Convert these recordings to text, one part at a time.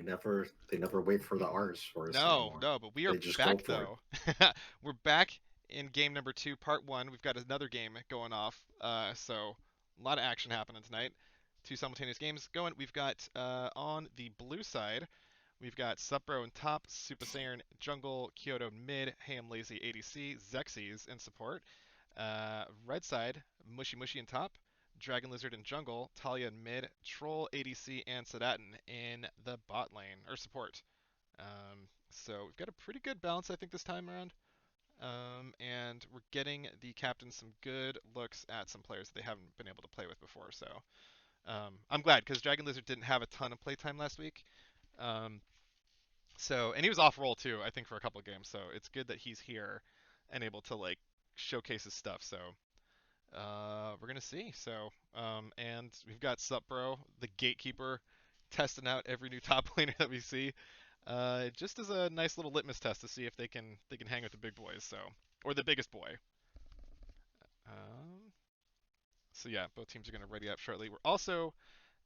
never wait for the R's for us No, anymore. no, but we are They just go back for it. though. We're back in game number 2, part 1. We've got another game going off. So a lot of action happening tonight. 2 simultaneous games going. We've got on the blue side, we've got Supro in top, Super Saiyan jungle, Kyoto mid, Ham Lazy ADC, Xerxes in support. Red side, Mushy Mushy in top, Dragon Lizard in jungle, Talia in mid, Troll ADC, and Sedatin in the bot lane or support. So we've got a pretty good balance, I think, this time around. And we're getting the captains some good looks at some players that they haven't been able to play with before. So I'm glad because Dragon Lizard didn't have a ton of playtime last week. Um, and he was off roll too, I think, for a couple of games. So it's good that he's here and able to like showcase his stuff. So we're gonna see. And we've got Supbro, the gatekeeper, testing out every new top laner that we see. Just as a nice little litmus test to see if they can hang with the big boys. Or the biggest boy. Um, so yeah, both teams are gonna ready up shortly. We're also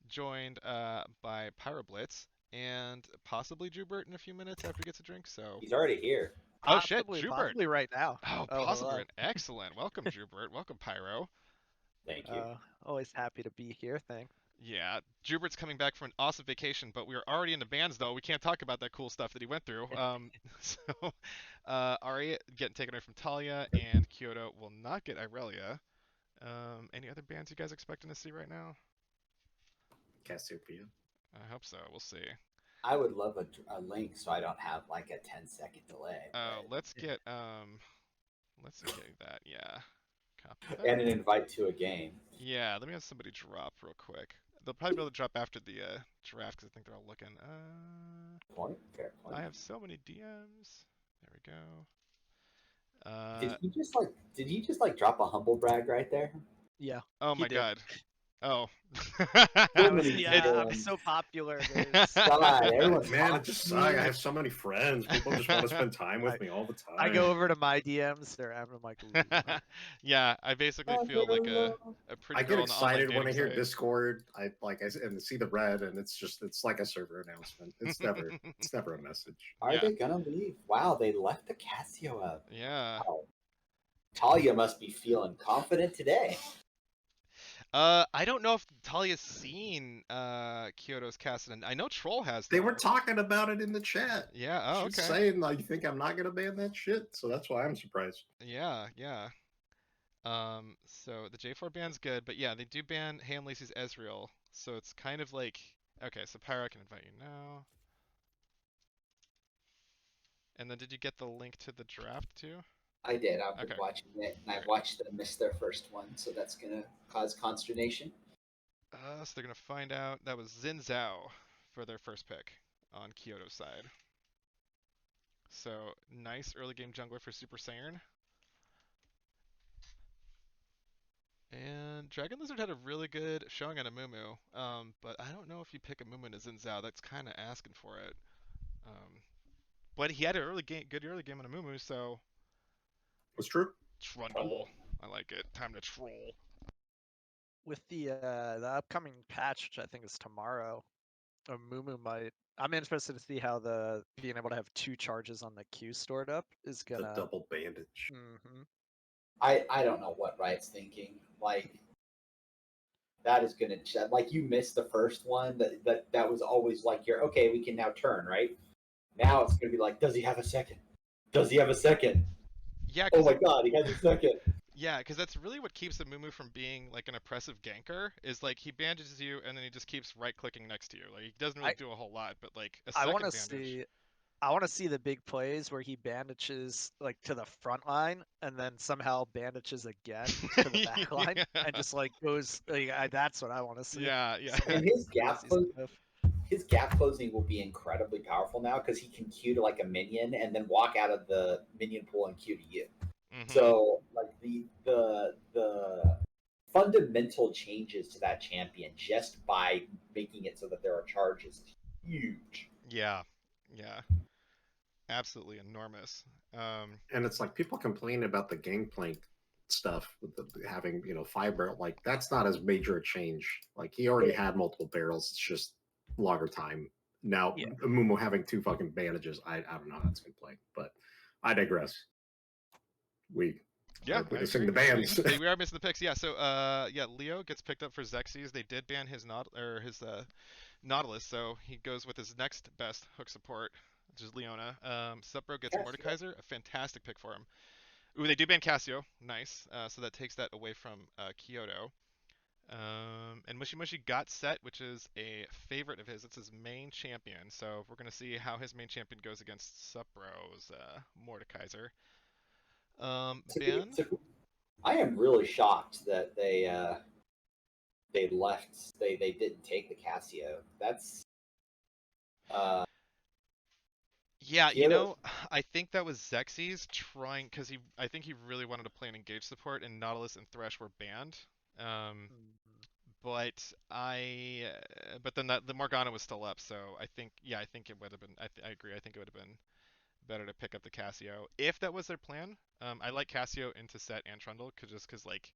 joined by Pyroblitz and possibly Jubert in a few minutes after he gets a drink. So He's already here. oh shit, Possibly, Jubert. possibly right now. Oh, Oh, possibly. hello. Excellent. Welcome, Jubert. Welcome, Pyro. Thank you. Always happy to be here. Thanks. Yeah, Jubert's coming back from an awesome vacation, but we are already in the bands though. We can't talk about that cool stuff that he went through. So Ari getting taken away from Talia, and Kyoto will not get Irelia. Any other bands you guys expecting to see right now? Cassiopeia. I hope so. We'll see. I would love a link so I don't have like a 10-second delay. Let's get that. Yeah. Copy that. And an invite to a game. Yeah, let me have somebody drop real quick. They'll probably be able to drop after the draft because I think they're all looking. Fair point. I have so many DMs. There we go. Did he just like drop a humble brag right there? Yeah. Oh he my did. god. Oh. I'm so popular. God, everyone's Man, it talking just to sucks. me. I have so many friends. People just want to spend time with me all the time. I go over to my DMs. I'm like, ooh. Yeah, I basically feel like a pretty I girl get on the online excited when I dating hear site. Discord. And see the red, and it's like a server announcement. It's never a message. Are they gonna leave? Wow, they left the Casio out. Yeah. Wow. Talia must be feeling confident today. I don't know if Talia's seen Kyoto's cast, and I know Troll has. They though. were talking about it in the chat. Yeah. Oh, She's okay. saying like, "You think I'm not gonna ban that shit?" So that's why I'm surprised. Yeah. Yeah. So the J4 ban's good, but yeah, they do ban Ham Lacey's Ezreal, so it's kind of like okay. So Pyro, I can invite you now. And then did you get the link to the draft too? I did. I've been Okay. watching it, and I've watched them miss their first one, so that's gonna cause consternation. So they're gonna find out that was Xin Zhao for their first pick on Kyoto's side. So nice early game jungler for Super Saiyan. And Dragon Lizard had a really good showing on Amumu, but I don't know if you pick Amumu to Xin Zhao. That's kind of asking for it. But he had a good early game on Amumu, so. It's true. Trundle. I like it. Time to troll. With the upcoming patch, which I think is tomorrow, Mumu might. I'm interested to see how the being able to have 2 charges on the Q stored up is gonna. The double bandage. Mm-hmm. I don't know what Riot's thinking. Like that is gonna like you missed the first one. That was always like you're okay. We can now turn right. Now it's gonna be like, does he have a second? Does he have a second? Yeah. Oh my god, he has a second. Yeah, because that's really what keeps the Mumu from being like an oppressive ganker. Is like he bandages you and then he just keeps right clicking next to you. Like he doesn't really do a whole lot, but like a second bandage. I want to see the big plays where he bandages like to the front line and then somehow bandages again to the back line and just like goes. That's what I want to see. Yeah, yeah. And his gap closing will be incredibly powerful now because he can Q to like a minion and then walk out of the minion pool and Q to you. Mm-hmm. So like the fundamental changes to that champion just by making it so that there are charges is huge. Yeah, yeah, absolutely enormous. And it's like people complain about the gangplank stuff with having fiber. Like that's not as major a change. Like he already had multiple barrels. It's just longer time Now, Yeah. Mumu having 2 fucking bandages, I don't know how that's gonna play, but I digress. We Yeah, we're I missing the agree. bands. We are missing the picks. Yeah, so Leo gets picked up for Xerxes. They did ban his Nautilus, so he goes with his next best hook support, which is Leona. Supro gets Cassio. Mordekaiser, a fantastic pick for him. Ooh, they do ban Cassio, nice. So that takes that away from Kyoto. And Mushy Mushy got Set, which is a favorite of his. It's his main champion, so we're gonna see how his main champion goes against Supro's Mordekaiser. Ben. I am really shocked that they left. They didn't take the Casio. That's Yeah, Kyoto. I think that was Xerxes trying because I think he really wanted to play an engage support, and Nautilus and Thresh were banned. But then the Morgana was still up, so I think it would have been. I agree. I think it would have been better to pick up the Cassio if that was their plan. I like Cassio into Set and Trundle because like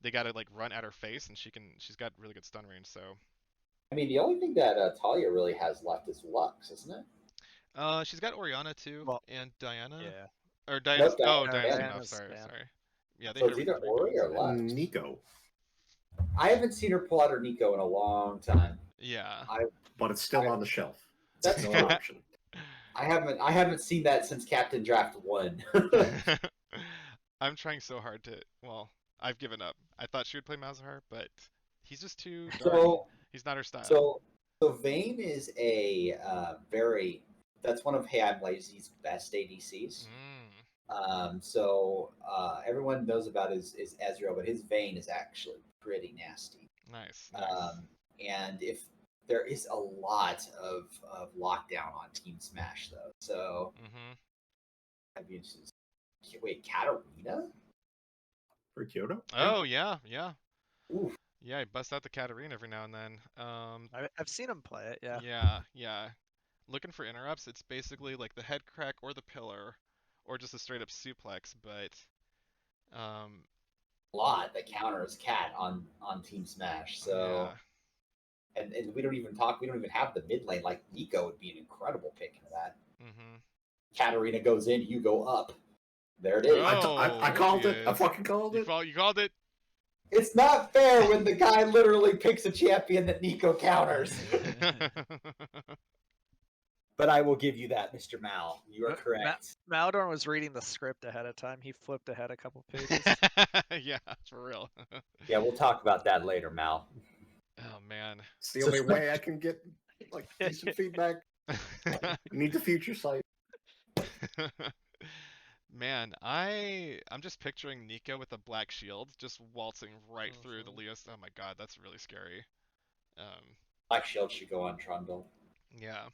they gotta like run at her face, and she's got really good stun range. So I mean, the only thing that Talia really has left is Lux, isn't it? she's got Orianna too, Well, and Diana. Yeah. Or Diana's. Nope, Oh, Diana- Diana's Diana. enough. Sorry. Diana's banned. Yeah, they So hit it's her either with 3 Ori guns. or Lux. Nico, I haven't seen her pull out her Nico in a long time. Yeah. but it's still on the shelf. That's No true. option. I haven't seen that since Captain Draft 1. I'm trying so hard to. Well, I've given up. I thought she would play Malzahar, but he's just too dark. So He's not her style. so Vayne is a that's one of Hey I'm Lazy's best ADCs. So everyone knows about is Ezreal, but his Vayne is actually pretty nasty. Nice. And if there is a lot of lockdown on Team Smash though, so I'd be interested. Wait, Katarina For Kyoto? Oh yeah. Oof. Yeah, he busts out the Katarina every now and then. I've seen him play it. Yeah. Yeah. Looking for interrupts, it's basically like the head crack or the pillar, or just a straight up suplex. But a lot that counters Cat on Team Smash. So and we don't even have the mid lane. Like Nico would be an incredible pick into that. Katarina goes in, you go up. There it is. I called it. I fucking called it. You called it. It's not fair when the guy literally picks a champion that Nico counters. But I will give you that, Mr. Mal. You are correct. Maldorn was reading the script ahead of time. He flipped ahead a couple pages. Yeah, for real. Yeah, we'll talk about that later, Mal. Oh man, It's the only way I can get like decent feedback. Need the future sight. Man, I'm just picturing Nico with a black shield just waltzing right through the Leos. Oh my god, that's really scary. Black shield should go on Trundle. Yeah.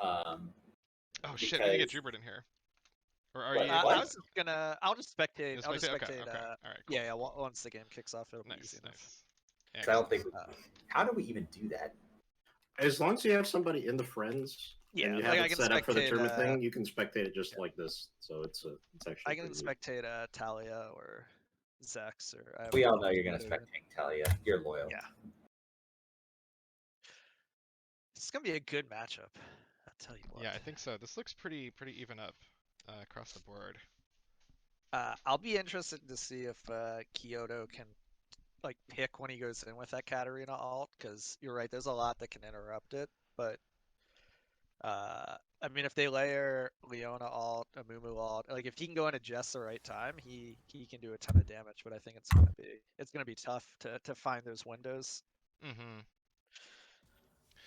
Oh shit, we need to get Jubert in here. Or are you? I'll just spectate. Just I'll just spectate. Okay. All right. Cool. Yeah. Once the game kicks off, it'll be easy enough. Nice. I don't think. How do we even do that? As long as you have somebody in the friends, and you have it set up for the tournament thing, you can spectate it just like this. So it's actually. I can spectate Talia or Zex or. We all know you're gonna spectate Talia. You're loyal. Yeah. It's gonna be a good matchup. I'll tell you what. Yeah, I think so. This looks pretty even up across the board. I'll be interested to see if Kyoto can like pick when he goes in with that Katarina ult, because you're right, there's a lot that can interrupt it. But I mean, if they layer Leona ult, a Mumu ult, like if he can go into just the right time, he can do a ton of damage. But I think it's gonna be tough to find those windows.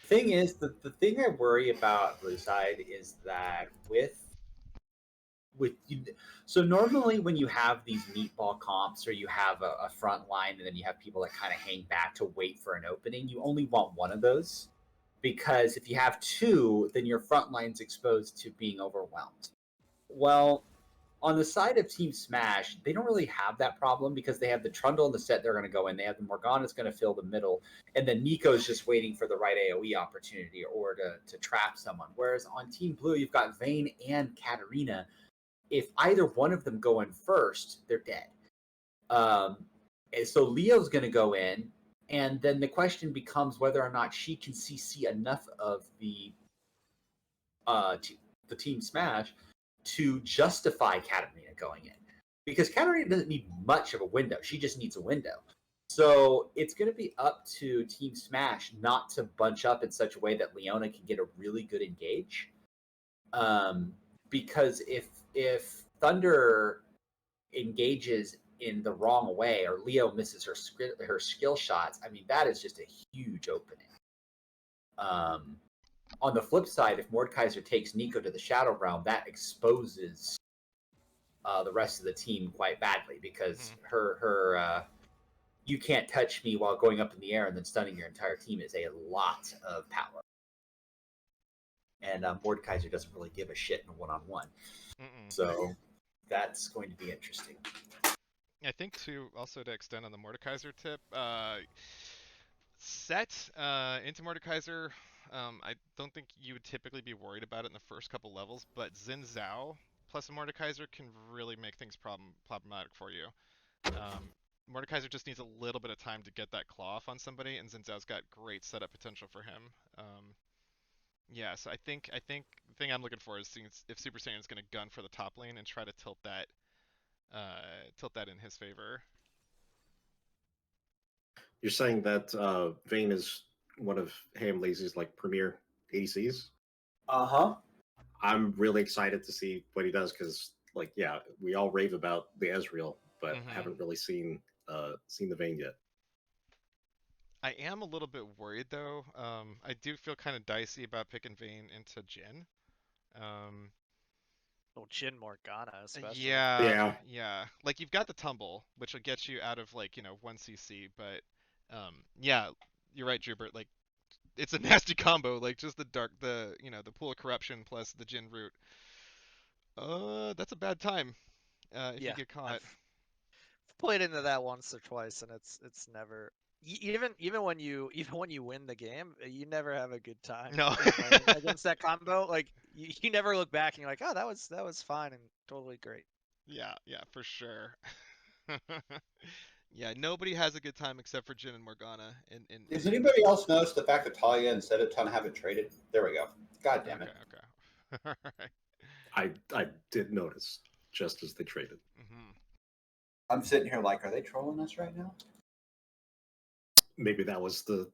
Thing is, the thing I worry about Blue Side is that so normally when you have these meatball comps or you have a front line and then you have people that kind of hang back to wait for an opening, you only want one of those, because if you have two, then your front line's exposed to being overwhelmed. Well, on the side of Team Smash, they don't really have that problem because they have the Trundle and the Set they're going to go in. They have the Morgana's going to fill the middle, and then Nico's just waiting for the right AoE opportunity or to trap someone. Whereas on Team Blue, you've got Vayne and Katarina. If either one of them go in first, they're dead. And so Leo's going to go in, And then the question becomes whether or not she can CC enough of the team smash to justify Katarina going in. Because Katarina doesn't need much of a window. She just needs a window. So it's going to be up to Team Smash not to bunch up in such a way that Leona can get a really good engage. Because if Thunder engages in the wrong way or Leo misses her skill shots, I mean, that is just a huge opening. On the flip side, if Mordekaiser takes Nico to the Shadow Realm, that exposes the rest of the team quite badly because her you can't touch me while going up in the air and then stunning your entire team is a lot of power. And Mordekaiser doesn't really give a shit in a one-on-one. So that's going to be interesting. I think also to extend on the Mordekaiser tip, set into Mordekaiser, I don't think you would typically be worried about it in the first couple levels, but Xin Zhao plus a Mordekaiser can really make things problematic for you. Mordekaiser just needs a little bit of time to get that claw off on somebody, and Xin Zhao's got great setup potential for him. Yeah, so I think the thing I'm looking for is seeing if Super Saiyan's going to gun for the top lane and try to tilt that in his favor. You're saying that Vayne is one of Ham Lazy's like premier ADCs? I'm really excited to see what he does because, like, yeah, we all rave about the Ezreal, but I haven't really seen the Vayne yet. I am a little bit worried though. I do feel kind of dicey about picking Vayne into Jhin. Jhin Morgana, especially. Yeah. Like you've got the tumble, which will get you out of 1 CC, but yeah, you're right, Jubert. Like it's a nasty combo. Like just the pool of corruption plus the Jhin root. That's a bad time if you get caught. I've played into that once or twice, and it's never. Even when you win the game, you never have a good time. No. Against that combo, like you never look back and you're like, oh, that was fine and totally great. Yeah, for sure. Yeah, nobody has a good time except for Jhin and Morgana. Does anybody else notice the fact that Talia and Sedaton haven't traded? There we go. God damn it. Okay. All right. I did notice just as they traded. I'm sitting here like, are they trolling us right now? Maybe that was the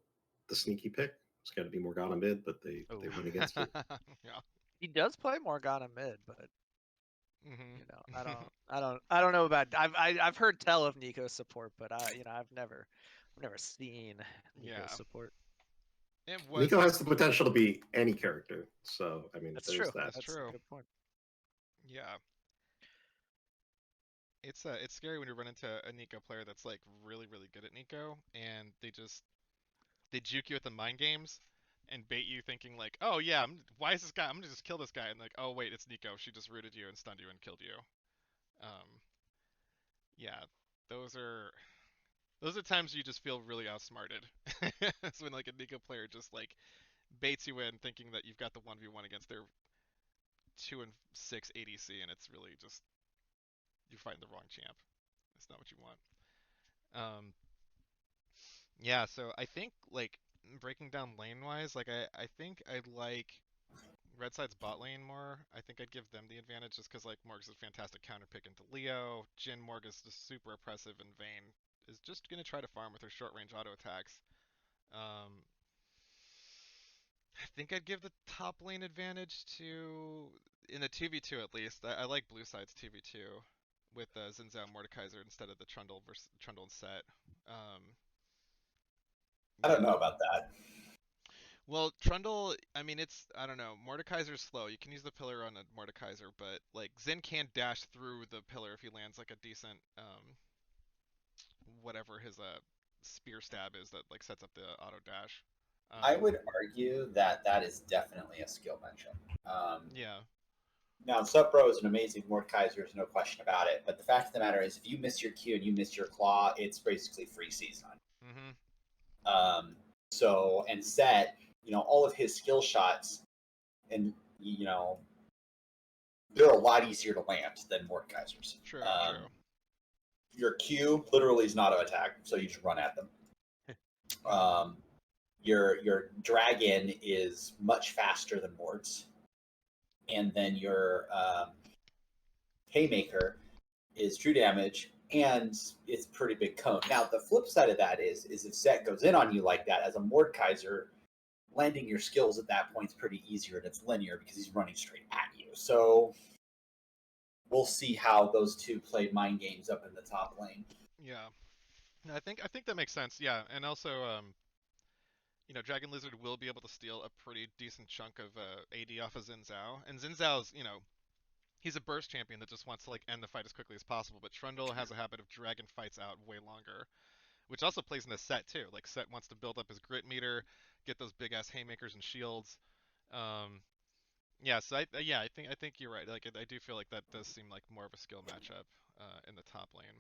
sneaky pick. It's got to be Morgana mid, but they went against it. Yeah. He does play Morgana mid, but I don't know about. I've heard tell of Nico support, but I've never seen Nico support. Nico has the potential to be any character, so I mean, that's true. That. That's true. A good point. Yeah. It's scary when you run into a Nico player that's like really, really good at Nico, and they juke you at the mind games and bait you thinking like, oh yeah, why is this guy? I'm gonna just kill this guy, and like, oh wait, it's Nico. She just rooted you and stunned you and killed you. Yeah, those are times you just feel really outsmarted. It's when like a Nico player just like baits you in thinking that you've got the 1v1 against their 2 and 6 ADC, and it's really just you're fighting the wrong champ. That's not what you want. Yeah, so I think like breaking down lane wise, like I think I like Red Side's bot lane more. I think I'd give them the advantage just because like Morg's a fantastic counter pick into Leo. Jhin Morg is just super oppressive, and Vayne is just gonna try to farm with her short range auto attacks. I think I'd give the top lane advantage to in the 2v2 at least. I like Blue Side's 2v2 with Xin Zhao and Mordekaiser instead of the Trundle versus Trundle and Set. I don't know about that. Well, Trundle, I mean, I don't know. Mordekaiser's slow. You can use the pillar on a Mordekaiser, but like Xin can't dash through the pillar if he lands like a decent, whatever his spear stab is that like sets up the auto dash. I would argue that is definitely a skill mention. Yeah. Now, Supro is an amazing Mordekaiser, there's no question about it. But the fact of the matter is, if you miss your Q and you miss your Claw, it's basically free season. So, and Set, all of his skill shots, and they're a lot easier to land than Mordekaiser's. True. Your Q literally is not an attack, so you just run at them. Your dragon is much faster than Mort's, and then your haymaker is true damage, and it's pretty big cone. Now the flip side of that is if Zet goes in on you like that as a Mordekaiser, landing your skills at that point is pretty easier, and it's linear because he's running straight at you. So we'll see how those two play mind games up in the top lane. Yeah, I think that makes sense. Yeah, and also you know, Dragon Lizard will be able to steal a pretty decent chunk of AD off of Xin Zhao, and Xin Zhao's, you know, he's a burst champion that just wants to like end the fight as quickly as possible. But Trundle has a habit of dragging fights out way longer, which also plays in the Set too. Like Set wants to build up his grit meter, get those big ass haymakers and shields. Yeah, so I think you're right. Like I do feel like that does seem like more of a skill matchup in the top lane.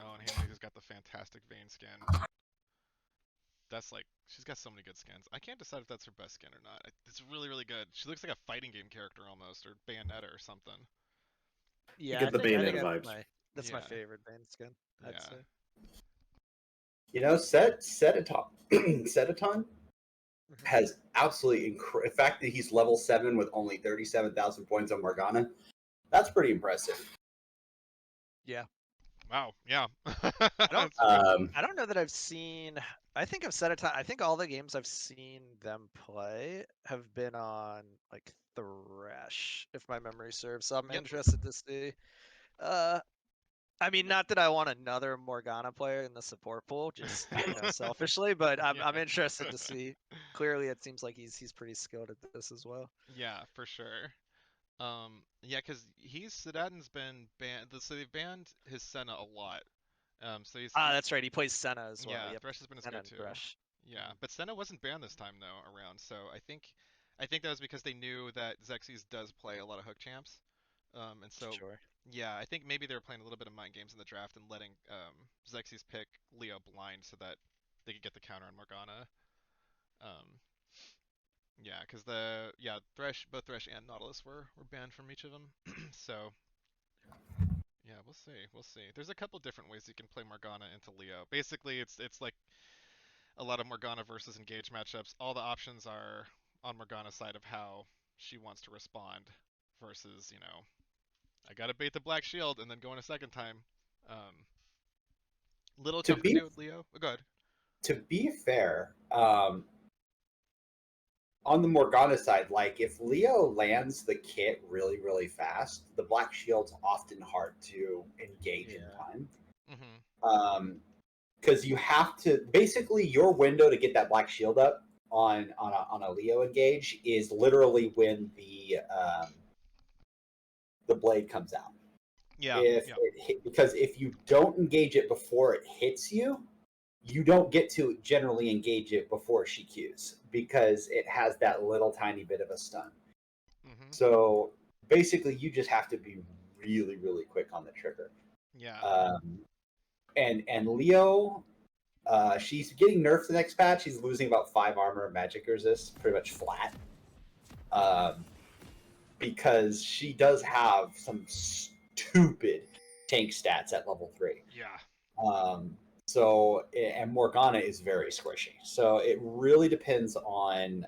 Oh, and Hamley's got the fantastic Vayne skin. That's like, she's got so many good skins. I can't decide if that's her best skin or not. It's really, really good. She looks like a fighting game character almost, or Bayonetta or something. Yeah, get the Bayonetta that's vibes. That's my favorite Vayne skin, I'd Yeah. say. You know, Setaton has absolutely the fact that he's level 7 with only 37,000 points on Morgana. That's pretty impressive. Yeah. Wow. Yeah. I don't know that I've seen. I think I've said it. I think all the games I've seen them play have been on like Thresh, if my memory serves. So I'm interested to see. I mean, not that I want another Morgana player in the support pool, just selfishly, but I'm interested to see. Clearly, it seems like he's pretty skilled at this as well. Yeah, for sure. Yeah, because Sedatin's been banned. So they've banned his Senna a lot. So that's right. He plays Senna as well. Yeah, Yep. Thresh has been as Senna good and too. Thresh. Yeah, but Senna wasn't banned this time though around. So I think that was because they knew that Xerxes does play a lot of hook champs. And so Sure. yeah, I think maybe they were playing a little bit of mind games in the draft and letting Xerxes pick Leo blind so that they could get the counter on Morgana. Yeah, because both Thresh and Nautilus were banned from each of them. So yeah, we'll see. There's a couple different ways you can play Morgana into Leo. Basically, it's like a lot of Morgana versus engage matchups. All the options are on Morgana's side of how she wants to respond versus, I gotta bait the black shield and then go in a second time. Little tough to do with Leo. But go ahead. To be fair, on the Morgana side, like if Leo lands the kit really, really fast, the black shield's often hard to engage in time. Mm-hmm. Because you have to basically your window to get that black shield up on a Leo engage is literally when the blade comes out. Yeah. Because if you don't engage it before it hits you, you don't get to generally engage it before she Qs because it has that little tiny bit of a stun. Mm-hmm. So basically, you just have to be really, really quick on the trigger. Yeah. And Leo, she's getting nerfed the next patch. She's losing about 5 armor of magic resist, pretty much flat. Because she does have some stupid tank stats at level 3. Yeah. So, and Morgana is very squishy. So it really depends on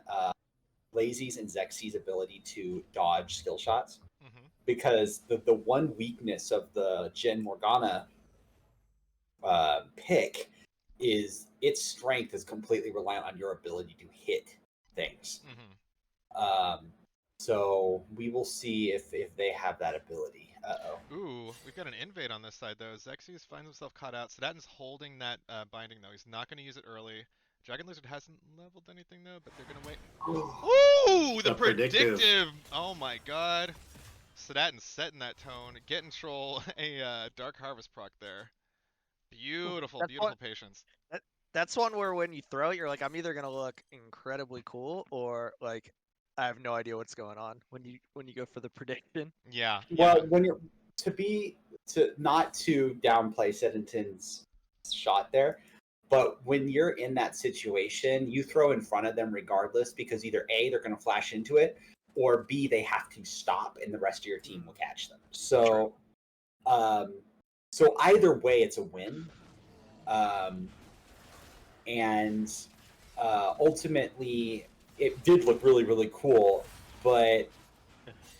Lazy's and Xerxes' ability to dodge skill shots. Mm-hmm. Because the one weakness of the Gen Morgana pick is its strength is completely reliant on your ability to hit things. Mm-hmm. So we will see if they have that ability. Ooh, we've got an invade on this side though. Xerxes finds himself caught out. Sedatin's holding that binding though. He's not going to use it early. Dragon Lizard hasn't leveled anything though, but they're going to wait. Ooh, the predictive! Oh my god. Sedatin's setting that tone. Getting Troll a Dark Harvest proc there. Beautiful patience. That's one where when you throw it, you're like, I'm either gonna look incredibly cool or like I have no idea what's going on when you go for the prediction. Yeah. Well, when you're not to downplay Sedatin's shot there, but when you're in that situation, you throw in front of them regardless because either A, they're going to flash into it, or B, they have to stop and the rest of your team will catch them. So So either way, it's a win. And ultimately, it did look really, really cool. But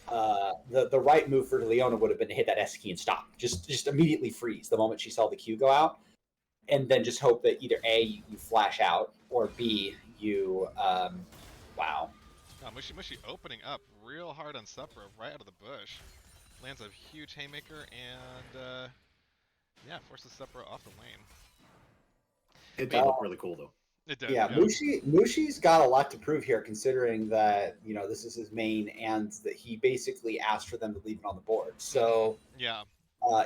the right move for Leona would have been to hit that S key and stop. Just immediately freeze the moment she saw the Q go out. And then just hope that either A, you flash out, or B, you, wow. Oh, Mushy Mushy opening up real hard on Supra right out of the bush. Lands a huge haymaker and, yeah, forces Supra off the lane. It did look really cool, though. It did. Yeah, Mushi's got a lot to prove here, considering that, you know, this is his main and that he basically asked for them to leave it on the board. So, yeah.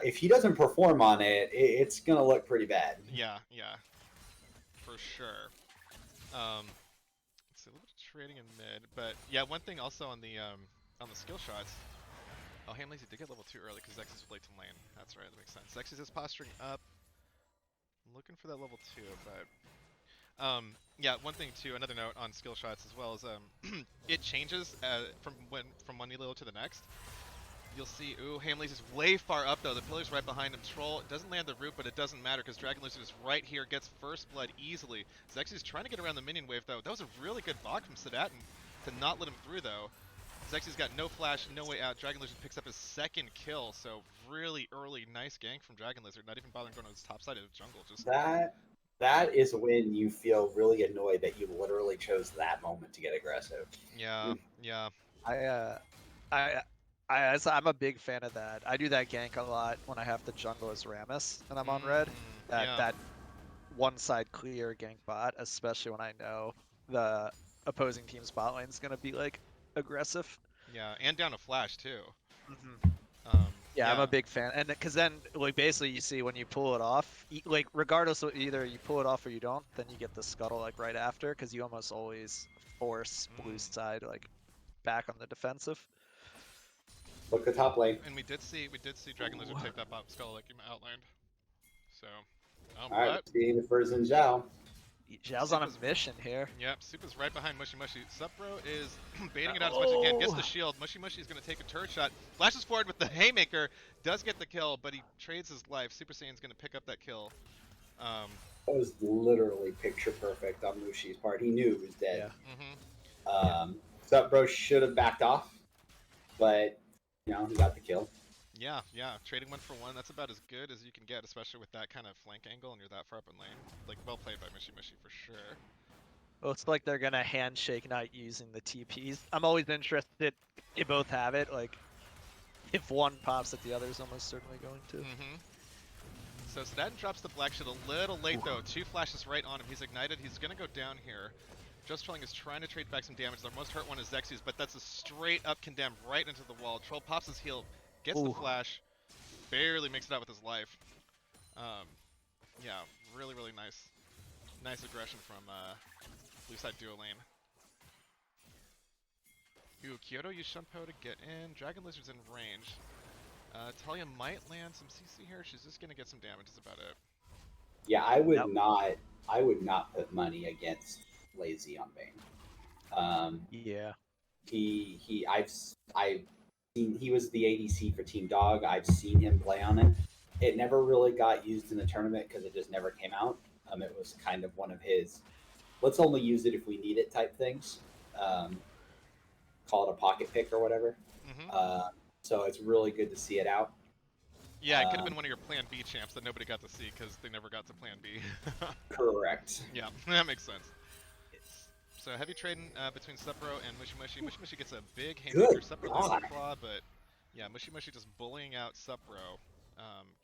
If he doesn't perform on it, it's going to look pretty bad. Yeah, for sure. Let's see, a little bit of trading in mid, but yeah, one thing also on the skill shots. Oh, Hamlazy did get level 2 early because Xyz was late to lane. That's right, that makes sense. Xyz is posturing up, looking for that level 2, but yeah, one thing too, another note on skill shots as well is it changes from one elo to the next. You'll see, ooh, Hamlazy's way far up though. The pillar's right behind him. Troll doesn't land the root, but it doesn't matter because Dragon Lizard is right here, gets first blood easily. Zexy's trying to get around the minion wave though. That was a really good block from Sedatin to not let him through though. Zexy's got no flash, no way out. Dragon Lizard picks up his second kill, so really early, nice gank from Dragon Lizard. Not even bothering going to his top side of the jungle. Just that is when you feel really annoyed that you literally chose that moment to get aggressive. Yeah. I'm a big fan of that. I do that gank a lot when I have to jungle as Rammus and I'm on red. That one side clear gank bot, especially when I know the opposing team's bot lane is gonna be like aggressive. Yeah, and down a flash too. Yeah, I'm a big fan, and because then like basically you see when you pull it off, like regardless of either you pull it off or you don't, then you get the scuttle like right after because you almost always force blue side like back on the defensive. Look at top lane. And we did see Dragon Lizard take that bot skull like you outlined. So, alright, seeing the first in Zhao. Zhao's on a mission here. Yep, Supa's right behind Mushy Mushy. Supro is baiting it out as much as he can. Gets the shield. Mushy Mushy is going to take a turret shot. Flashes forward with the haymaker. Does get the kill, but he trades his life. Super Saiyan's going to pick up that kill. That was literally picture perfect on Mushi's part. He knew he was dead. Yeah. Supro should have backed off, but you know, he got the kill. Yeah. Trading 1 for 1, that's about as good as you can get, especially with that kind of flank angle and you're that far up in lane. Like, well played by Mushy Mushy for sure. Looks like they're gonna handshake not using the TPs. I'm always interested. You both have it. Like, if one pops it, the other's almost certainly going to. So Sedatin drops the black shield a little late though. 2 flashes right on him. He's ignited. He's gonna go down here. Just Trolling is trying to trade back some damage. Their most hurt one is Xyz, but that's a straight up condemn right into the wall. Troll pops his heal, gets the flash, barely makes it out with his life. Yeah, really nice. Nice aggression from blue side duo lane. Ooh, Kyoto used Shunpo to get in. Dragon Lizard's in range. Talia might land some CC here. She's just gonna get some damage. Is about it. Yeah, I would not put money against Lazy on Vayne. Yeah. I've seen he was the ADC for Team Dog. I've seen him play on it. It never really got used in the tournament because it just never came out. It was kind of one of his let's only use it if we need it type things. Call it a pocket pick or whatever. So it's really good to see it out. Yeah, it could have been one of your Plan B champs that nobody got to see because they never got to Plan B. Correct. Yeah, that makes sense. So heavy trading between Supro and Mushy Mushy. Mushy Mushy gets a big haymaker. Supro loses the claw, but yeah, Mushy Mushy just bullying out Supro,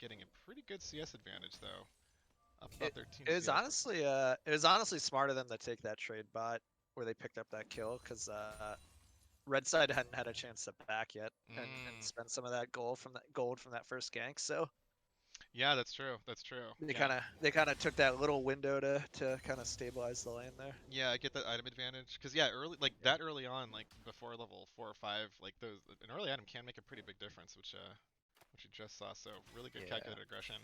getting a pretty good CS advantage though. Up about 13 It was CS. honestly smarter of them to take that trade bot where they picked up that kill because Red side hadn't had a chance to back yet and spend some of that gold from that first gank. So yeah, that's true. That's true. They kind of took that little window to kind of stabilize the lane there. Yeah, I get that item advantage because yeah, that early on, like before level 4 or 5, like an early item can make a pretty big difference, which you just saw. So really good calculated aggression.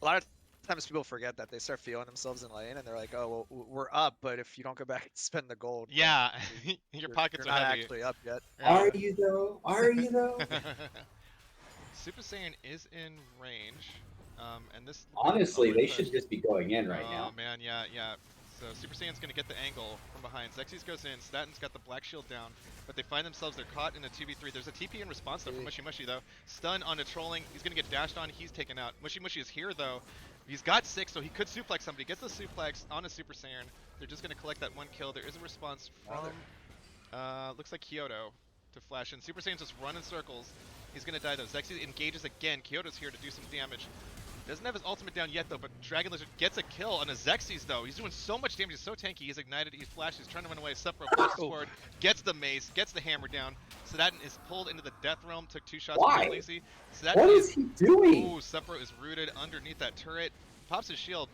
A lot of times people forget that they start feeling themselves in lane and they're like, oh well, we're up, but if you don't go back and spend the gold, yeah, your pockets you're are not heavy. actually up yet. Yeah. Are you though? Super Saiyan is in range, and this. Honestly, they should just be going in right now. Oh man, yeah. So Super Saiyan's gonna get the angle from behind. Xyz goes in. Statin's got the black shield down, but they find themselves. They're caught in a 2v3. There's a TP in response though from Mushy Mushy though. Stun on a trolling. He's gonna get dashed on. He's taken out. Mushy Mushy is here though. He's got 6, so he could suplex somebody. Gets the suplex on a Super Saiyan. They're just gonna collect that 1 kill. There is a response from looks like Kyoto to flash in. Super Saiyan's just run in circles. He's gonna die though. Xyz engages again. Kyoto's here to do some damage. Doesn't have his ultimate down yet though, but Dragon Lizard gets a kill on a Xyz though. He's doing so much damage, he's so tanky, he's ignited, he's flashed, he's trying to run away. Sepro flashes forward, gets the mace, gets the hammer down. Sedatin is pulled into the death realm, took 2 shots from Lazy. What is he doing? Ooh, Sepro is rooted underneath that turret. Pops his shield.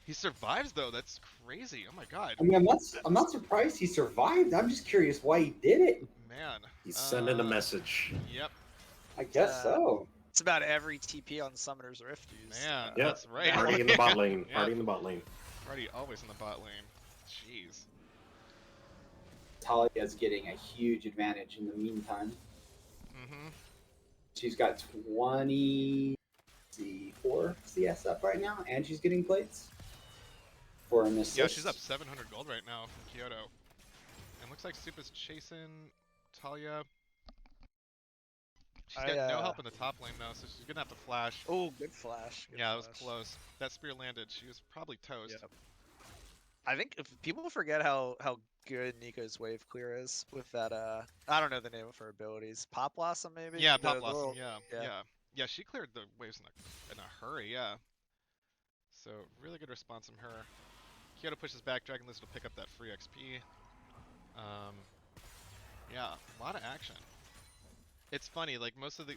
He survives though, that's crazy. Oh my god. I mean, I'm not surprised he survived. I'm just curious why he did it. Man. He's sending a message. Yep. I guess so. It's about every TP on Summoner's Rift use. Man, that's right. Party in the bot lane. Party in the bot lane. Party always in the bot lane. Jeez. Talia's getting a huge advantage in the meantime. She's got 24 CS up right now, and she's getting plates for an assist. Yeah, she's up 700 gold right now from Kyoto. And looks like Supa's chasing Talia. She's got no help in the top lane though, so she's gonna have to flash. Oh, good flash. Yeah, that was close. That spear landed. She was probably toast. Yep. I think if people forget how good Nico's wave clear is with that I don't know the name of her abilities. Pop Blossom maybe? Yeah, Pop Blossom, yeah. She cleared the waves in a hurry, yeah. So really good response from her. Kyoto pushes back, Dragon Lizard will pick up that free XP. Yeah, a lot of action. It's funny, like most of the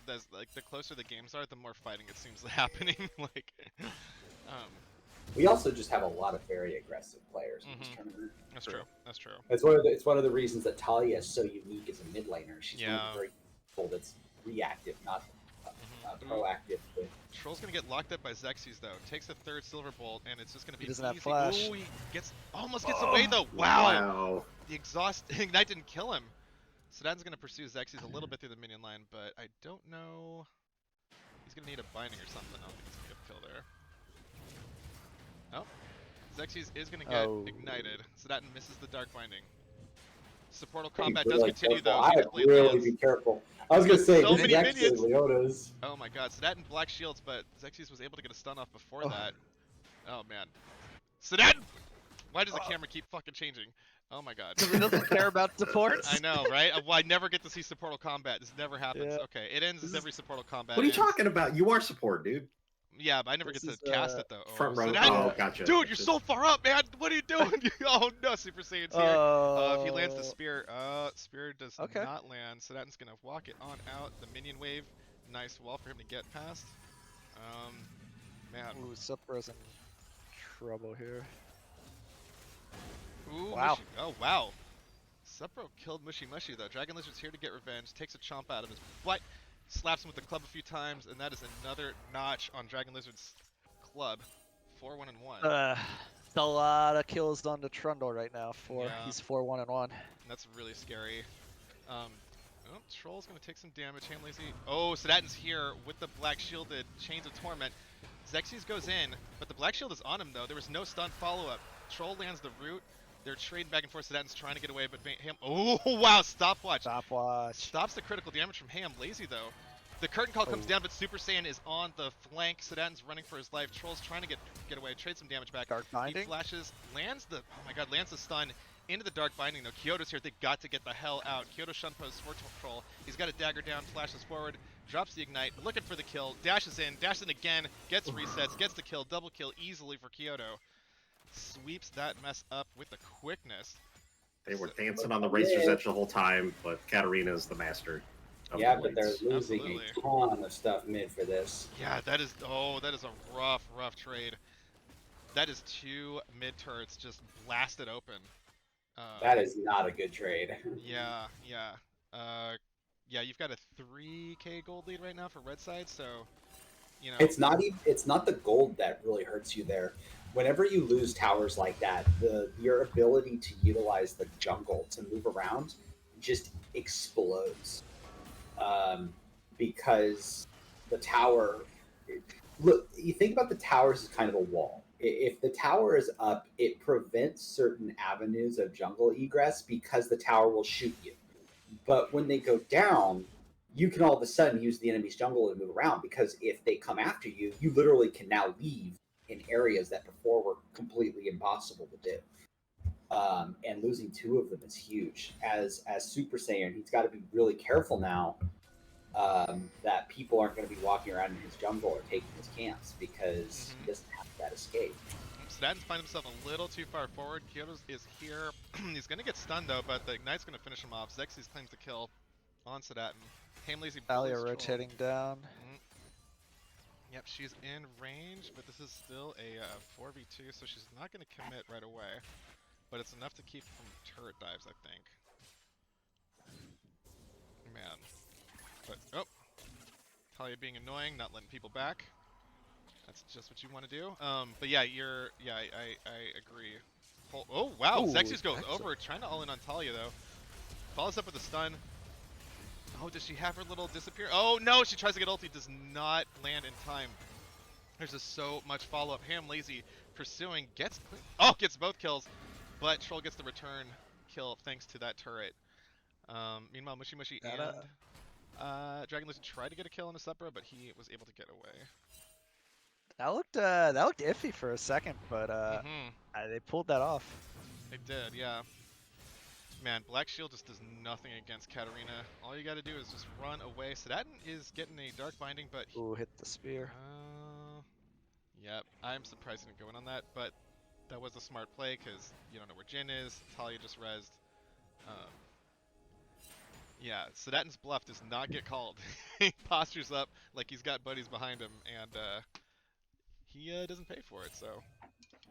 closer the games are, the more fighting it seems happening. We also just have a lot of very aggressive players in this tournament. That's true. That's true. It's one of the reasons that Talia is so unique as a mid laner. She's one of the very people that's reactive, not proactive. Troll's gonna get locked up by Xyz though. Takes a 3rd Silver Bolt, and it's just gonna be He doesn't easy. have flash. Ooh, he almost gets away though. Wow. The exhaust ignite didn't kill him. Sedatin's gonna pursue Xyz a little bit through the minion line, but I don't know. He's gonna need a binding or something. I don't think he's gonna get a kill there. Oh, Xyz is gonna get ignited. Sedatin misses the dark binding. Supportal combat does continue though. I'd really be careful. I was gonna say so this is actually Leona's. Oh my god, Sedatin black shields, but Xyz was able to get a stun off before that. Oh man, Sedatin! Why does the camera keep fucking changing? Oh my god. Because it doesn't care about supports? I know, right? I never get to see supportal combat. This never happens. Yeah. Okay, it ends as every supportal combat. What are you talking about? You are support, dude. Yeah, but I never get to cast it though. Front row. Oh, gotcha. Dude, you're so far up, man. What are you doing? Oh no, Super Saiyan's here. If he lands the spear, spear does not land. Sedatin's gonna walk it on out. The minion wave, nice wall for him to get past. Man. Ooh, Supra's in trouble here. Ooh, wow. Oh wow. Sepro killed Mushy Mushy though. Dragon Lizard's here to get revenge. Takes a chomp out of his butt. Slaps him with the club a few times, and that is another notch on Dragon Lizard's club. 4-1-1. It's a lot of kills on the Trundle right now. He's 4-1-1. That's really scary. Troll's gonna take some damage. Ham Lazy. Oh, Sedatin's here with the black shielded Chains of Torment. Xyz goes in, but the black shield is on him though. There was no stun follow-up. Troll lands the root. They're trading back and forth. Sedatin's trying to get away, but Ham. Oh wow! Stopwatch. Stops the critical damage from Ham. Lazy though. The curtain call comes down, but Super Saiyan is on the flank. Sedatin's running for his life. Troll's trying to get away. Trade some damage back. Dark binding. He flashes. Lands the. Oh my god! Lands the stun into the dark binding though. Kyoto's here. They got to get the hell out. Kyoto shunpos for Troll. He's got a dagger down. Flashes forward. Drops the ignite. Looking for the kill. Dashes in again. Gets resets. Gets the kill. Double kill easily for Kyoto. Sweeps that mess up with the quickness. They were dancing on the Razor's Edge the whole time, but Katarina's the master. Yeah, but they're losing a ton of stuff mid for this. Yeah, that is a rough trade. That is 2 mid turrets just blasted open. That is not a good trade. Yeah. Yeah, you've got a 3k gold lead right now for red side, so you know. It's not the gold that really hurts you there. Whenever you lose towers like that, your ability to utilize the jungle to move around just explodes. because the tower. Look, you think about the towers as kind of a wall. If the tower is up, it prevents certain avenues of jungle egress because the tower will shoot you. But when they go down, you can all of a sudden use the enemy's jungle to move around because if they come after you, you literally can now leave in areas that before were completely impossible to do. And losing 2 of them is huge. As Super Saiyan, he's got to be really careful now that people aren't going to be walking around in his jungle or taking his camps because he doesn't have that escape. Statin's finds himself a little too far forward. Kyoto is here. He's going to get stunned though, but the Ignite's going to finish him off. Xerxes claims the kill on Sedatin. Hamlazy Talia rotating down. Yep, she's in range, but this is still a 4v2, so she's not going to commit right away. But it's enough to keep from turret dives, I think. Man. But, oh. Talia being annoying, not letting people back. That's just what you want to do. But yeah, I agree. Oh, wow, Xerxes goes over, trying to all-in on Talia, though. Follows up with a stun. Oh, does she have her little disappear? Oh, no, she tries to get ulti, does not land in time. There's just so much follow-up. Hamlazy pursuing, gets both kills, but Troll gets the return kill thanks to that turret. Meanwhile, Mushy Mushy and Dragon Lizard tried to get a kill on the Supra, but he was able to get away. That looked iffy for a second, but they pulled that off. They did, yeah. Man, Black Shield just does nothing against Katarina. All you gotta do is just run away. Sedatin is getting a Dark Binding, but... Ooh, hit the spear. Yep, I'm surprised he didn't go in on that, but that was a smart play, because you don't know where Jin is. Talia just rezzed. Yeah, Sedatin's bluff does not get called. He postures up like he's got buddies behind him, and he doesn't pay for it, so...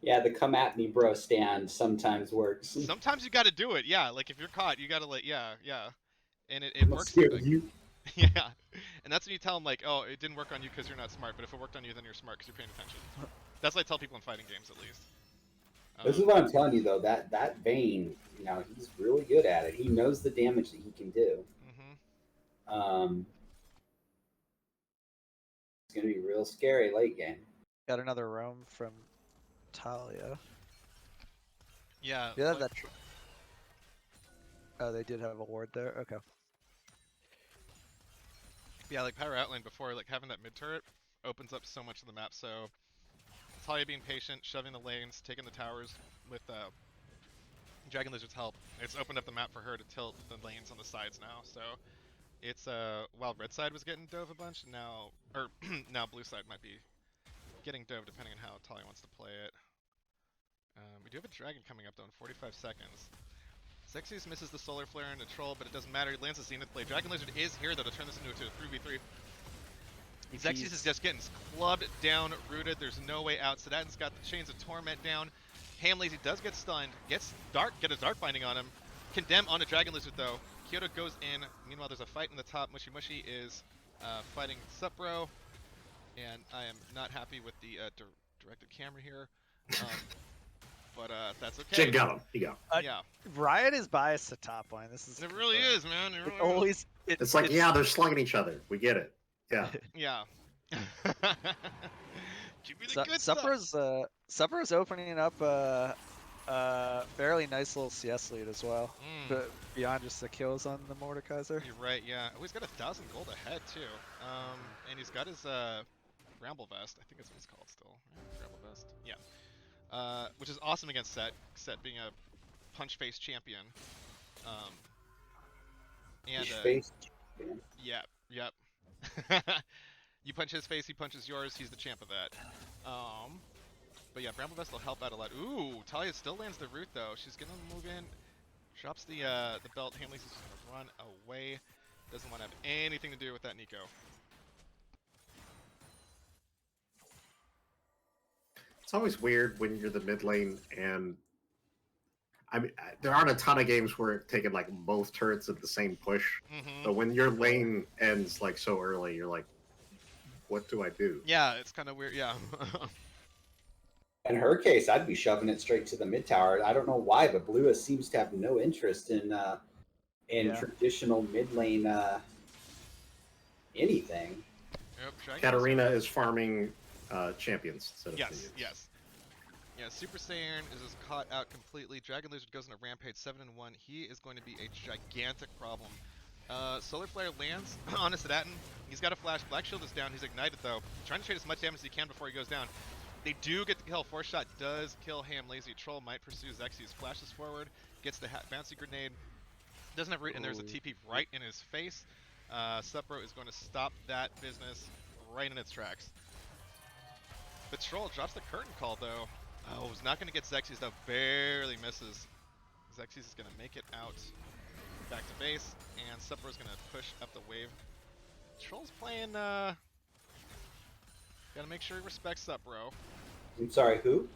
Yeah, the come at me bro stand sometimes works. Sometimes you gotta do it, yeah. Like if you're caught, you gotta yeah. And it works. You. Yeah. And that's when you tell them like, oh, it didn't work on you because you're not smart, but if it worked on you, then you're smart because you're paying attention. That's what I tell people in fighting games, at least. This is what I'm telling you though, that Vayne, you know, he's really good at it. He knows the damage that he can do. It's gonna be real scary late game. Got another roam from Talia. Yeah. Yeah, that. Oh, they did have a ward there. Okay. Yeah, like Power Outline before, like having that mid turret opens up so much of the map. So Talia being patient, shoving the lanes, taking the towers with Dragon Lizard's help. It's opened up the map for her to tilt the lanes on the sides now. So it's while red side was getting dove a bunch, now now blue side might be getting dove depending on how Talia wants to play it. We do have a dragon coming up though in 45 seconds. Xerxes misses the solar flare into Troll, but it doesn't matter. He lands the Zenith Blade. Dragon Lizard is here though to turn this into a 3v3. Xerxes is just getting clubbed down, rooted. There's no way out. Sedatin's got the Chains of Torment down. Hamlazy does get stunned. Get a Dark Binding on him. Condemn on a Dragon Lizard though. Kyoto goes in. Meanwhile, there's a fight in the top. Mushy Mushy is fighting Supro. And I am not happy with the directed camera here. But that's okay. Jin got him. He got him. Yeah. Riot is biased to top lane. This is. It really is, man. It really always. It's like, yeah, they're slugging each other. We get it. Yeah. Yeah. Give me the good Supper's opening up a fairly nice little CS lead as well. But beyond just the kills on the Mordekaiser. You're right, yeah. Oh, he's got 1,000 gold ahead too. And he's got his Bramble Vest. I think that's what it's called still. Right? Bramble Vest. Yeah. Which is awesome against Set. Set being a punch face champion. And yeah, yep. You punch his face, he punches yours. He's the champ of that. But yeah, Bramble Vest will help out a lot. Ooh, Talia still lands the root though. She's gonna move in, drops the belt. Hamlazy's just gonna run away. Doesn't want to have anything to do with that Nico. It's always weird when you're the mid lane, and I mean, there aren't a ton of games where it's taking like both turrets at the same push. But when your lane ends like so early, you're like, what do I do? Yeah, it's kind of weird. Yeah. In her case, I'd be shoving it straight to the mid tower. I don't know why, but Blue seems to have no interest in traditional mid lane anything. Yep, Dragon Katarina is farming champions instead of Yes, minions. yes. Yeah, Super Saiyan is just caught out completely. Dragon Lizard goes on a rampage 7-1. He is going to be a gigantic problem. Solar Flare lands on a Sedatin. He's got a flash. Black Shield is down. He's ignited though. Trying to trade as much damage as he can before he goes down. They do get the kill. Force Shot does kill him. Lazy Troll might pursue Xerxes. Flashes forward. Gets the bouncy grenade. Doesn't have root, and there's a TP right in his face. Supro is going to stop that business right in its tracks. But Troll drops the curtain call though. Oh, was not going to get Xerxes though. Barely misses. Xerxes is going to make it out back to base, and Supro is going to push up the wave. Troll's playing, gotta make sure he respects Supro. I'm sorry, who?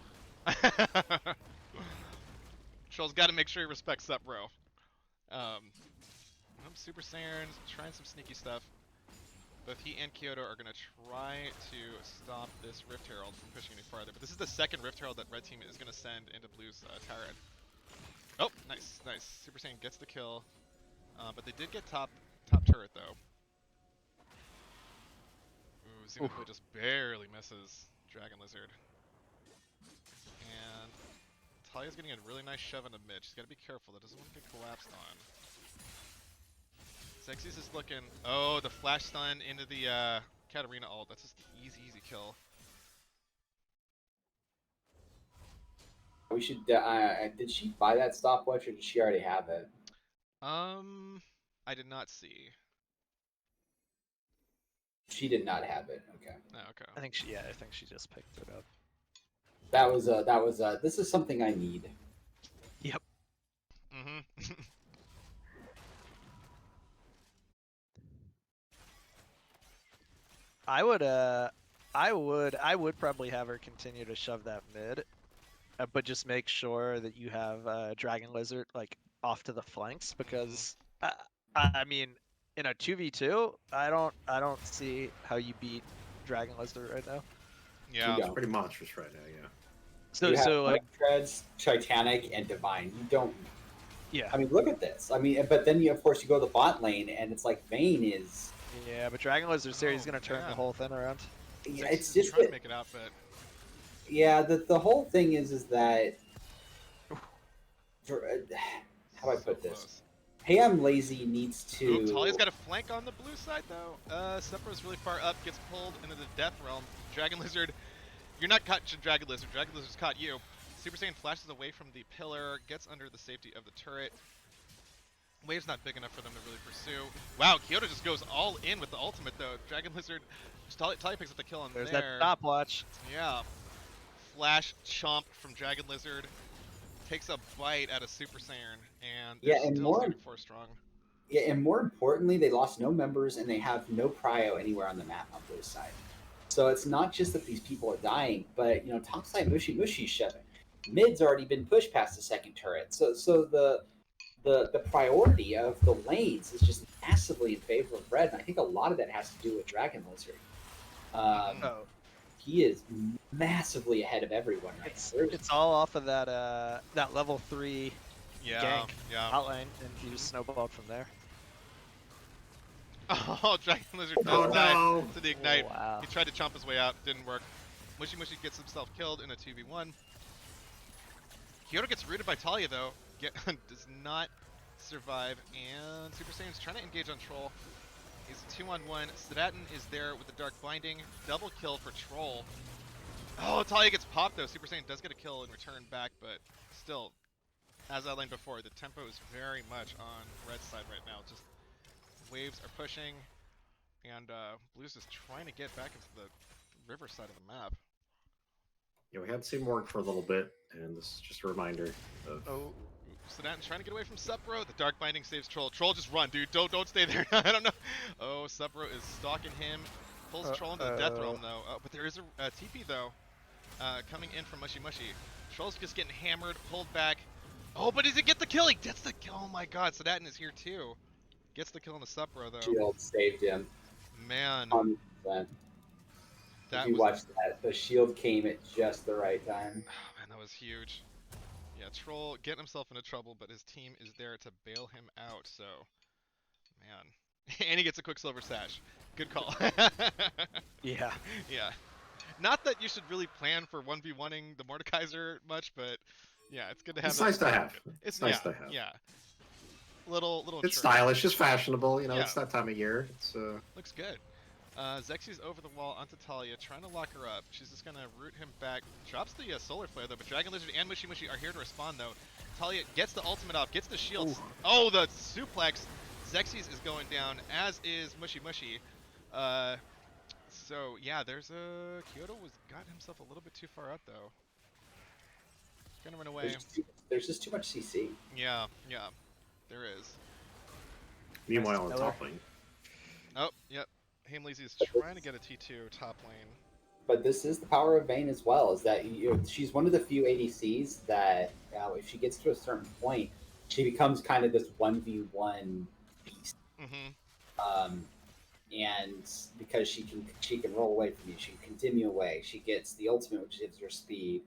Troll's gotta make sure he respects Supro. Super Saiyan trying some sneaky stuff. Both he and Kyoto are going to try to stop this Rift Herald from pushing any farther. But this is the second Rift Herald that Red Team is going to send into Blue's turret. Oh, nice, nice. Super Saiyan gets the kill. But they did get top turret, though. Ooh, Xenoblade just barely misses Dragon Lizard. And Talia's getting a really nice shove into mid. She's got to be careful. That doesn't want to get collapsed on. Xerxes is looking. Oh, the flash stun into the Katarina ult. That's just easy, easy kill. We should. Did she buy that stopwatch, or did she already have it? I did not see. She did not have it. Okay. Oh, okay. I think she just picked it up. That was. This is something I need. Yep. Mm-hmm. I would probably have her continue to shove that mid, but just make sure that you have Dragon Lizard like off to the flanks, because I mean, in a 2v2, I don't see how you beat Dragon Lizard right now. Yeah, It's pretty monstrous right now. Yeah. So like Treads, Titanic, and Divine. You don't. Yeah. I mean, look at this. I mean, but then of course you go to the bot lane, and it's like Vayne is. Yeah, but Dragon Lizard series is gonna turn the whole thing around. Yeah, it's just trying to make it out, but yeah. The whole thing is that. How do I put this? Close. Ham Lazy needs to. Ooh, Talia's got a flank on the blue side though. Supro's really far up, gets pulled into the Death Realm. Dragon Lizard, you're not caught Dragon Lizard. Dragon Lizard's caught you. Super Saiyan flashes away from the pillar, gets under the safety of the turret. Wave's not big enough for them to really pursue. Wow, Kyoto just goes all in with the ultimate though. Dragon Lizard, Talia picks up the kill on There's there. that stopwatch. Yeah. Flash chomp from Dragon Lizard. Takes a bite out of Super Saiyan, and Yeah, they're and still more- 4 strong. Yeah, and more importantly, they lost no members and they have no prio anywhere on the map on Blue's side. So it's not just that these people are dying, but topside Mushi's shoving. Mid's already been pushed past the second turret. So the priority of the lanes is just massively in favor of Red, and I think a lot of that has to do with Dragon Lizard. He is massively ahead of everyone right now. It's all off of that that level 3 gank Yeah. outline, and he just snowballed from there. Oh, Dragon Lizard does Oh, die no. to the ignite. Oh, wow. He tried to chomp his way out, didn't work. Mushi gets himself killed in a 2v1. Kyoto gets rooted by Talia though, does not survive, and Super Saiyan's trying to engage on Troll. He's 2-on-1. Sedatin is there with the Dark Binding. Double kill for Troll. Oh, Talia gets popped though. Super Saiyan does get a kill in return back, but still, as I outlined before, the tempo is very much on Red's side right now. Just waves are pushing, and Blue's just trying to get back into the river side of the map. Yeah, we had Seymour for a little bit, and this is just a reminder of. Oh, Sedatin's trying to get away from Supro. The Dark Binding saves Troll. Troll, just run, dude. Don't stay there. I don't know. Oh, Supro is stalking him. Pulls Troll into the Death Realm, though. But there is a TP, though, coming in from Mushi. Troll's just getting hammered, pulled back. Oh, but does he get the kill? He gets the kill. Oh, my God. Sedatin is here, too. Gets the kill on the Supro, though. Shield saved him. Man. 100%. That if you was... watched that, the shield came at just the right time. Oh, man, that was huge. Yeah, Troll getting himself into trouble, but his team is there to bail him out, so... Man. And he gets a Quicksilver Sash. Good call. Yeah. Yeah. Not that you should really plan for 1v1ing the Mordekaiser much, but yeah, it's good to have. It's nice to have. It's nice to have. Yeah. Little. It's stylish, it's fashionable. You know, Yeah. it's that time of year. It's Looks good. Zexy's over the wall onto Talia, trying to lock her up. She's just gonna root him back. Drops the Solar Flare though, but Dragon Lizard and Mushy Mushy are here to respond though. Talia gets the ultimate off, gets the shields. Ooh. Oh, the suplex. Zexy's is going down, as is Mushy Mushy. So yeah, there's a Kyoto got himself a little bit too far up though. Gonna run away. There's just too much CC. Yeah, there is. meanwhile on top lane. Oh, yep. Hamleezy is trying to get a T2 top lane. But this is the power of Vayne as well, is that she's one of the few ADCs that if she gets to a certain point, she becomes kind of this 1v1 beast. Mm-hmm. And because she can roll away from you, she can continue away. She gets the ultimate, which gives her speed.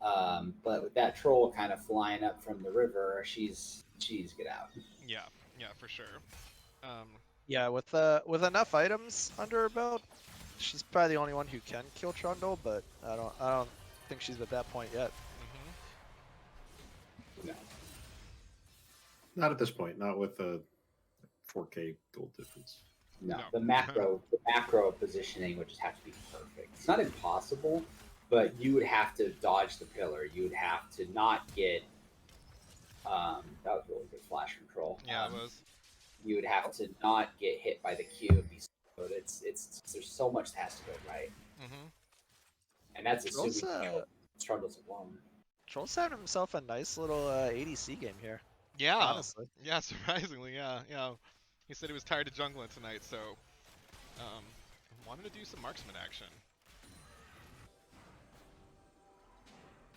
But with that troll kind of flying up from the river, she's get out. Yeah, for sure. Yeah, with enough items under her belt, she's probably the only one who can kill Trundle, but I don't think she's at that point yet. Mm-hmm. No. Not at this point. Not with a 4K gold difference. No, No. the macro positioning would just have to be perfect. It's not impossible, but you would have to dodge the pillar. You would have to not get. That was really good flash control. Yeah, it was. You would have to not get hit by the Q and be slowed. It's there's so much that has to go right, Mm-hmm. and that's assuming Troll's, Trundle's alone. Troll's having himself a nice little ADC game here. Yeah. Honestly. Yeah, surprisingly, yeah. He said he was tired of jungling tonight, so wanted to do some marksman action.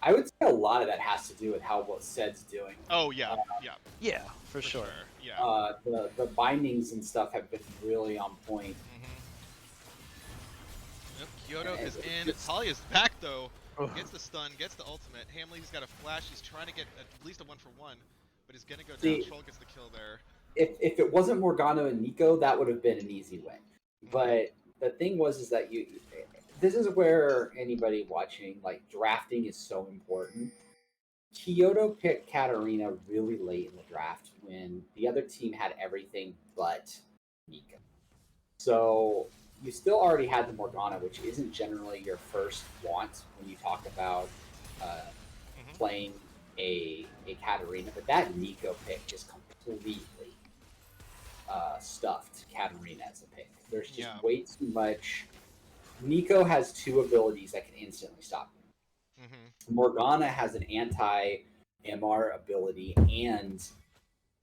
I would say a lot of that has to do with what Sed's doing. Oh yeah, Yeah, for sure. Yeah. The bindings and stuff have been really on point. Yep, Kyoto And is it's in. just- Talia's back though. Ugh. Gets the stun, gets the ultimate. Hamlee's got a flash. He's trying to get at least a 1-for-1, but he's gonna go down. See- Troll gets the kill there. If it wasn't Morgana and Nico, that would have been an easy win. But the thing is that this is where anybody watching, like, drafting is so important. Kyoto picked Katarina really late in the draft when the other team had everything but Nico. So you still already had the Morgana, which isn't generally your first want when you talk about playing a Katarina, but that Nico pick just completely stuffed Katarina as a pick. There's just way too much. Nico has two abilities that can instantly stop him. Morgana has an anti-MR ability and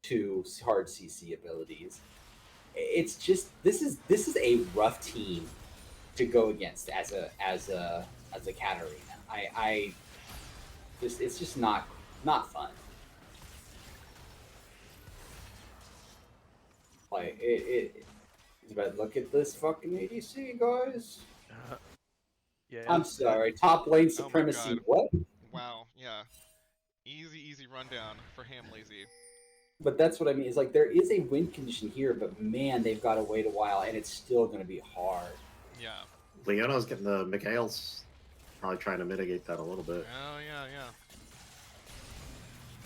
two hard CC abilities. It's just this is a rough team to go against as a Katarina. It's just not fun. Like but look at this fucking ADC, guys. Yeah. I'm sorry, top lane supremacy. God. What? Wow, yeah. Easy rundown for Hamleezy. But that's what I mean. Is like there is a win condition here, but man, they've got to wait a while, and it's still going to be hard. Yeah. Leona's getting the Mikhail's probably trying to mitigate that a little bit. Oh yeah.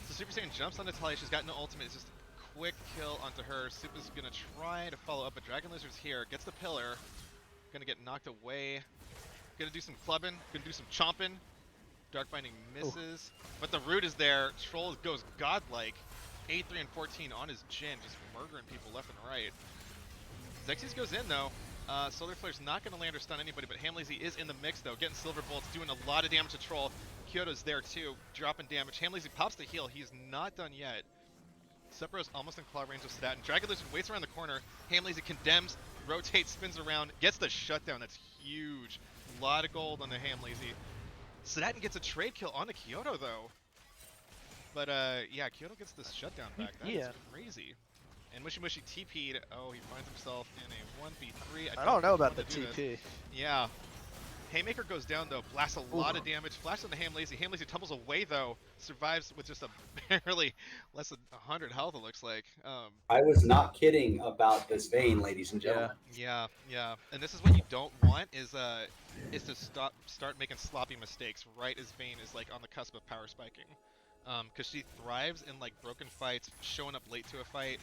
So Super Saiyan jumps onto Talia. She's got no ultimate. It's just a quick kill onto her. Super's gonna try to follow up, but Dragon Lizard's here. Gets the pillar. Gonna get knocked away. Gonna do some clubbing. Gonna do some chomping. Dark Binding misses, but the root is there. Troll goes godlike. 8, 3, and 14 on his Jhin, just murdering people left and right. Zexy's goes in though. Solar Flare's not going to land or stun anybody, but Hamleezy is in the mix though, getting Silver Bolts, doing a lot of damage to Troll. Kyoto's there too, dropping damage. Hamleezy pops the heal. He's not done yet. Sephiroth's almost in claw range of Sedat, and Dragon Lizard waits around the corner. Hamleezy condemns, rotates, spins around, gets the shutdown. That's huge. A lot of gold on the Hamleezy. Sedat gets a trade kill on the Kyoto though. But yeah, Kyoto gets this shutdown back. That is crazy. And Mushy Mushy TP'd. Oh, he finds himself in a 1v3. I don't know about the TP. Yeah. Haymaker goes down though, blasts a lot of damage, flash on the Ham Lazy. Ham Lazy tumbles away though, survives with just a barely less than 100 health it looks like. I was not kidding about this Vayne, ladies and gentlemen. Yeah. And this is what you don't want is to start making sloppy mistakes right as Vayne is like on the cusp of power spiking. Because she thrives in like broken fights, showing up late to a fight.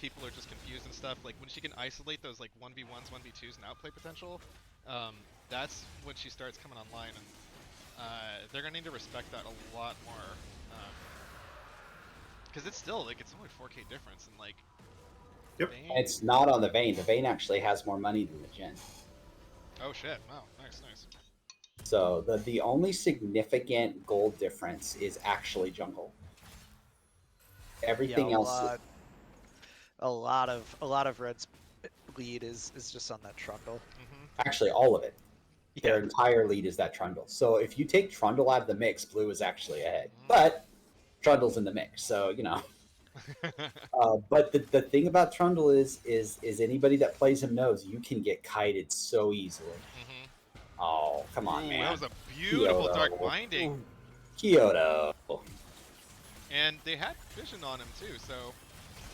People are just confused and stuff. Like when she can isolate those like 1v1s, 1v2s and outplay potential, that's when she starts coming online, and they're gonna need to respect that a lot more. Because it's still like it's only 4K difference, and like. Yep. And it's not on the Vayne. The Vayne actually has more money than the Jhin. Oh shit! Wow, nice. So the only significant gold difference is actually jungle. Everything else. A lot of Red's lead is just on that Trundle. Actually, all of it. Their entire lead is that Trundle. So if you take Trundle out of the mix, Blue is actually ahead. But Trundle's in the mix, so you know. But the thing about Trundle is anybody that plays him knows you can get kited so easily. Oh, come on, man. That was a beautiful Dark Binding. Kyoto. And they had vision on him too, so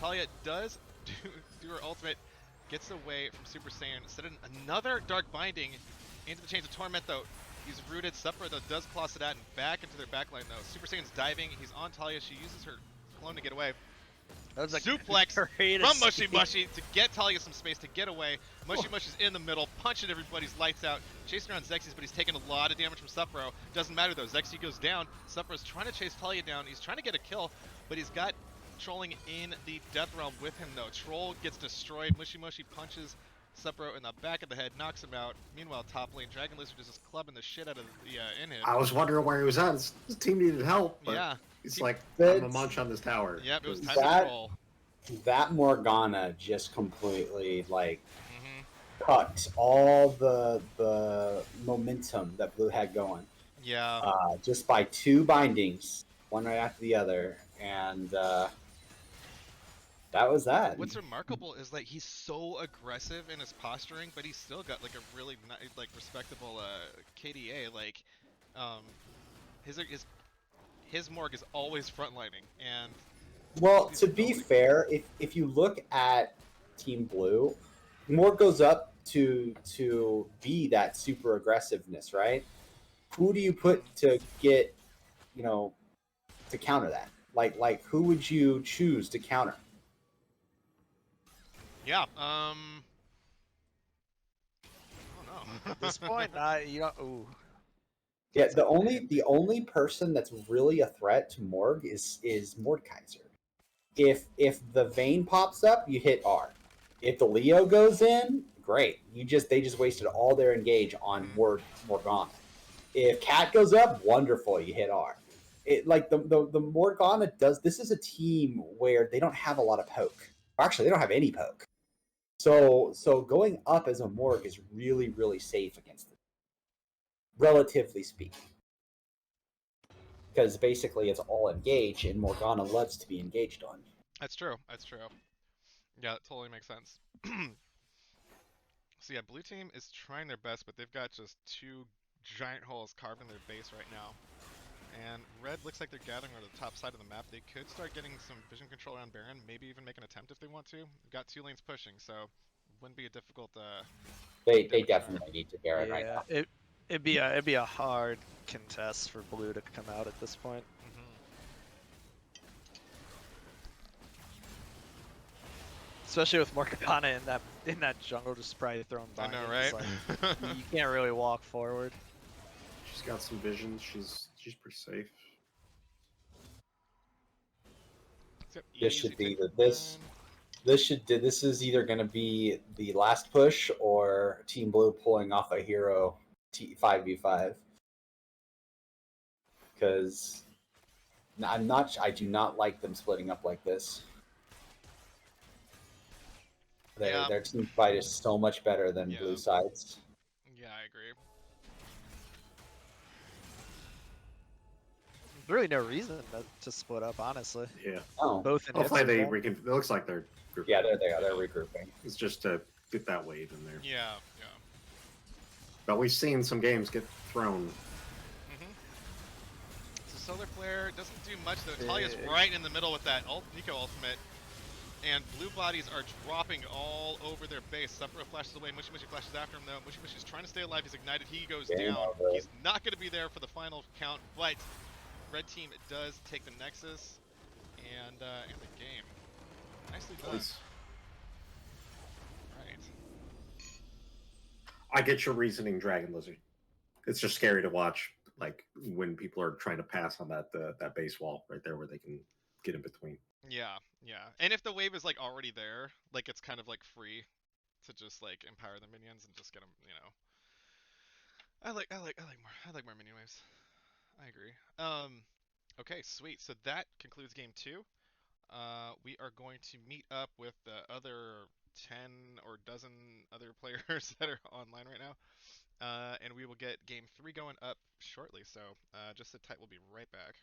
Talia does do her ultimate, gets away from Super Saiyan, set in another Dark Binding into the Chains of Torment though. He's rooted, Supra though does claw it out and back into their backline though. Super Saiyan's diving, he's on Talia, she uses her clone to get away. That was like suplex from Mushy Mushy to get Talia some space to get away. Mushy Mushy's in the middle, punching everybody's lights out, chasing around Zexy's, but he's taking a lot of damage from Supro. Doesn't matter though, Zexy goes down. Supro's trying to chase Talia down, he's trying to get a kill, but he's got Trolling in the Death Realm with him though. Troll gets destroyed, Mushy Mushy punches Supro in the back of the head, knocks him out. Meanwhile, top lane, Dragon Lizard is just clubbing the shit out of the inhib. I was wondering where he was at. His team needed help, but it's like, I'm a munch on this tower. Yep, it was time to troll. That Morgana just completely like cut all the momentum that Blue had going. Yeah. Just by 2 bindings, one right after the other, and that was that. What's remarkable is like he's so aggressive in his posturing, but he's still got like a really like respectable KDA. Like, his Morg is always frontlining, and well, to be fair, if you look at Team Blue, Morg goes up to be that super aggressiveness, right? Who do you put to get, to counter that? Like who would you choose to counter? Yeah. I don't know. At this point, you don't. Ooh. Yeah, the only person that's really a threat to Morg is Mordekaiser. If the Vayne pops up, you hit R. If the Leo goes in, great. They just wasted all their engage on Morgana. If Cat goes up, wonderful, you hit R. Like the Morgana does. This is a team where they don't have a lot of poke. Actually, they don't have any poke. So going up as a Morg is really, really safe against them, relatively speaking. Because basically it's all engage, and Morgana loves to be engaged on. That's true. Yeah, that totally makes sense. So yeah, blue team is trying their best, but they've got just 2 giant holes carved in their base right now. And red looks like they're gathering on the top side of the map. They could start getting some vision control around Baron, maybe even make an attempt if they want to. They've got 2 lanes pushing, so wouldn't be a difficult. They definitely need to Baron right now. It'd be a hard contest for blue to come out at this point. Especially with Morgana in that jungle, just probably thrown by. I know, right? Like, you can't really walk forward. She's got some vision. She's pretty safe. This should be this is either going to be the last push or Team Blue pulling off a hero 5v5. Because I do not like them splitting up like this. Their team fight is so much better than blue sides. Yeah, I agree. There's really no reason to split up, honestly. Yeah. Oh. Both in Hopefully it looks like they're grouping. Yeah, they're regrouping. It's just to get that wave in there. Yeah. But we've seen some games get thrown. So Solar Flare doesn't do much though. Talia's right in the middle with that Nico ultimate. And blue bodies are dropping all over their base. Sephiroth flashes away. Mushi Mushi flashes after him though. Mushi Mushi's trying to stay alive. He's ignited. He goes down. He's not going to be there for the final count, but red team does take the Nexus and the game. Nicely done. Nice. Right. I get your reasoning, Dragon Lizard. It's just scary to watch, like when people are trying to pass on that base wall right there where they can get in between. Yeah, yeah. And if the wave is like already there, like it's kind of like free to just like empower the minions and just get them, you know. I like more minion waves. I agree. Okay, sweet. So that concludes game 2. We are going to meet up with the other 10 or dozen other players that are online right now. And we will get game 3 going up shortly. So just sit tight. We'll be right back.